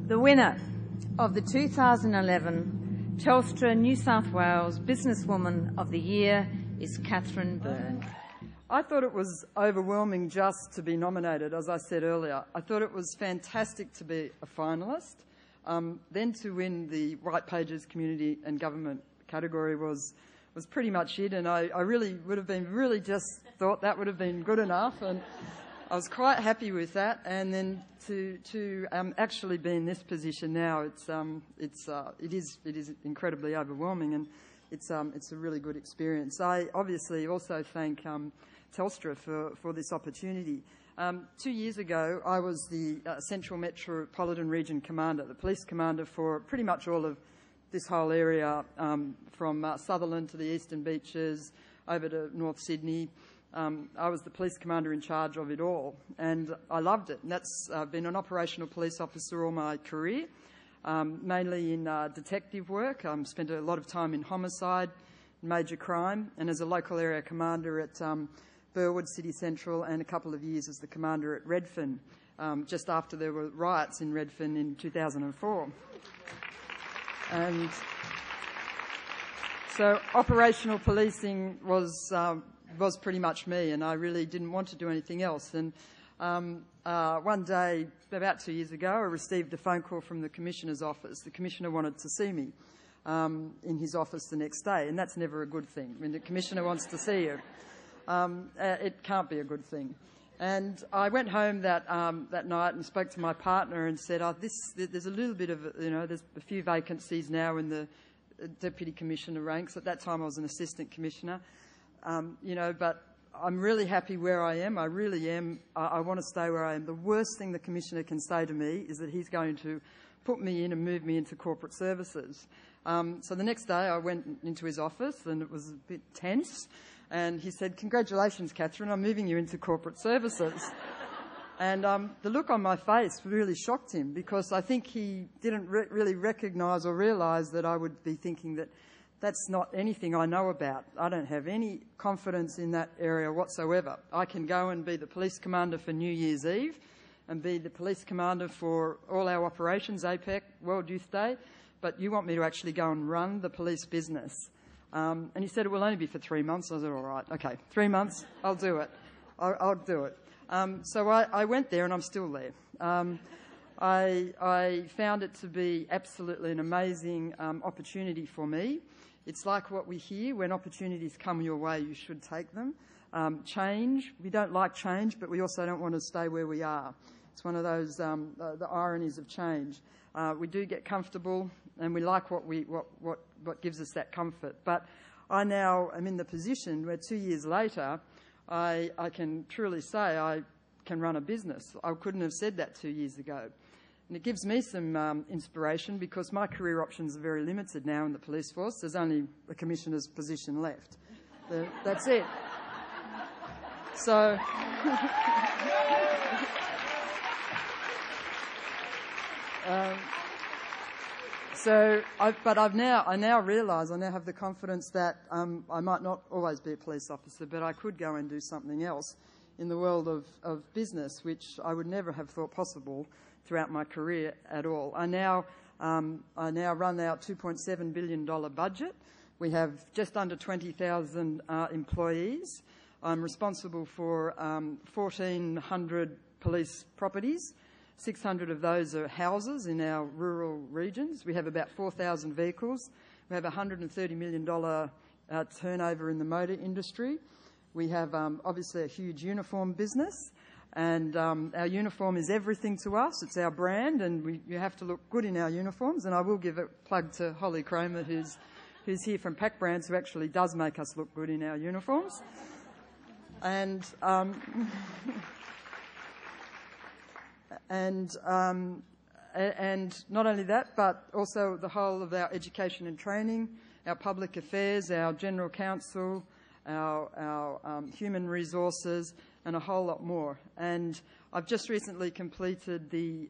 The winner of the 2011 Telstra New South Wales Businesswoman of the Year is Catherine Byrne. I thought it was overwhelming just to be nominated, as I said earlier. I thought it was fantastic to be a finalist. Then to win the White Pages Community and Government category was pretty much it, and I really would have been just thought that would have been good enough, and I was quite happy with that. And then to actually be in this position now, it is incredibly overwhelming, and it's a really good experience. I obviously also thank Telstra for this opportunity. 2 years ago, I was the Central Metropolitan Region Commander, the police commander for pretty much all of this whole area, from Sutherland to the Eastern Beaches, over to North Sydney. I was the police commander in charge of it all, and I loved it. And that's been an operational police officer all my career, mainly in detective work. Spent a lot of time in homicide, major crime, and as a local area commander at Burwood City Central, and a couple of years as the commander at Redfern, just after there were riots in Redfern in 2004. And so operational policing was pretty much me, and I really didn't want to do anything else. And one day, about 2 years ago, I received a phone call from the Commissioner's office. The Commissioner wanted to see me in his office the next day, and that's never a good thing. When the Commissioner wants to see you, it can't be a good thing. And I went home that night and spoke to my partner and said, there's a little bit of, there's a few vacancies now in the Deputy Commissioner ranks. At that time I was an Assistant Commissioner, but I'm really happy where I am. I really am. I want to stay where I am. The worst thing the Commissioner can say to me is that he's going to put me in and move me into corporate services. So the next day I went into his office, and it was a bit tense. And he said, "Congratulations, Catherine, I'm moving you into corporate services." And the look on my face really shocked him, because I think he didn't really recognise or realise that I would be thinking that that's not anything I know about. I don't have any confidence in that area whatsoever. I can go and be the police commander for New Year's Eve and be the police commander for all our operations, APEC, World Youth Day, but you want me to actually go and run the police business. And he said, "It will only be for 3 months." I said, "All right, okay, 3 months, I'll do it. I'll do it." So I went there, and I'm still there. I found it to be absolutely an amazing opportunity for me. It's like what we hear: when opportunities come your way, you should take them. Change, we don't like change, but we also don't want to stay where we are. It's one of those the ironies of change. We do get comfortable, and we like what gives us that comfort. But I now am in the position where 2 years later, I can truly say I can run a business. I couldn't have said that 2 years ago. And it gives me some inspiration, because my career options are very limited now in the police force. There's only a commissioner's position left. That's it. So... I now realise, I now have the confidence that I might not always be a police officer, but I could go and do something else in the world of business, which I would never have thought possible throughout my career at all. I now run our $2.7 billion budget. We have just under 20,000 employees. I'm responsible for 1,400 police properties. 600 of those are houses in our rural regions. We have about 4,000 vehicles. We have $130 million turnover in the motor industry. We have obviously a huge uniform business, and our uniform is everything to us. It's our brand, and you have to look good in our uniforms. And I will give a plug to Holly Kramer, who's here from Pack Brands, who actually does make us look good in our uniforms. And and not only that, but also the whole of our education and training, our public affairs, our general counsel, our human resources, and a whole lot more. And I've just recently completed the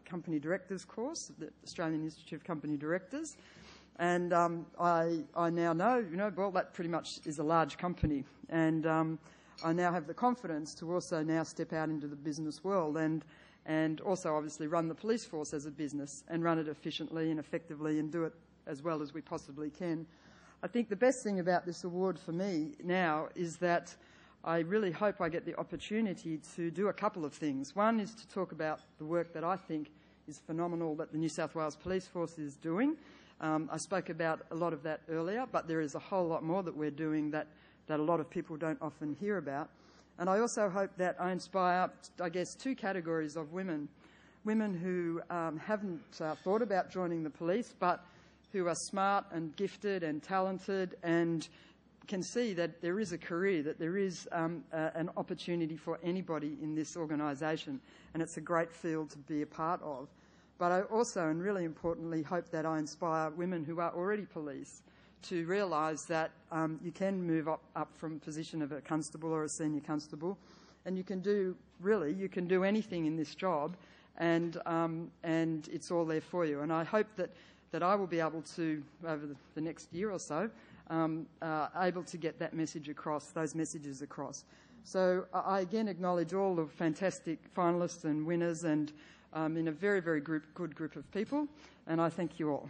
company directors course at the Australian Institute of Company Directors, and I now know, well, that pretty much is a large company, and I now have the confidence to also now step out into the business world. And and also obviously run the police force as a business and run it efficiently and effectively and do it as well as we possibly can. I think the best thing about this award for me now is that I really hope I get the opportunity to do a couple of things. One is to talk about the work that I think is phenomenal that the New South Wales Police Force is doing. I spoke about a lot of that earlier, but there is a whole lot more that we're doing that a lot of people don't often hear about. And I also hope that I inspire, I guess, two categories of women. Women who haven't thought about joining the police, but who are smart and gifted and talented and can see that there is a career, that there is an opportunity for anybody in this organisation, and it's a great field to be a part of. But I also, and really importantly, hope that I inspire women who are already police to realise that you can move up from position of a constable or a senior constable, and you can do anything in this job, and it's all there for you. And I hope that I will be able to, over the next year or so, able to get that message across, those messages across. So I again acknowledge all the fantastic finalists and winners, and in a very, very good group of people, and I thank you all.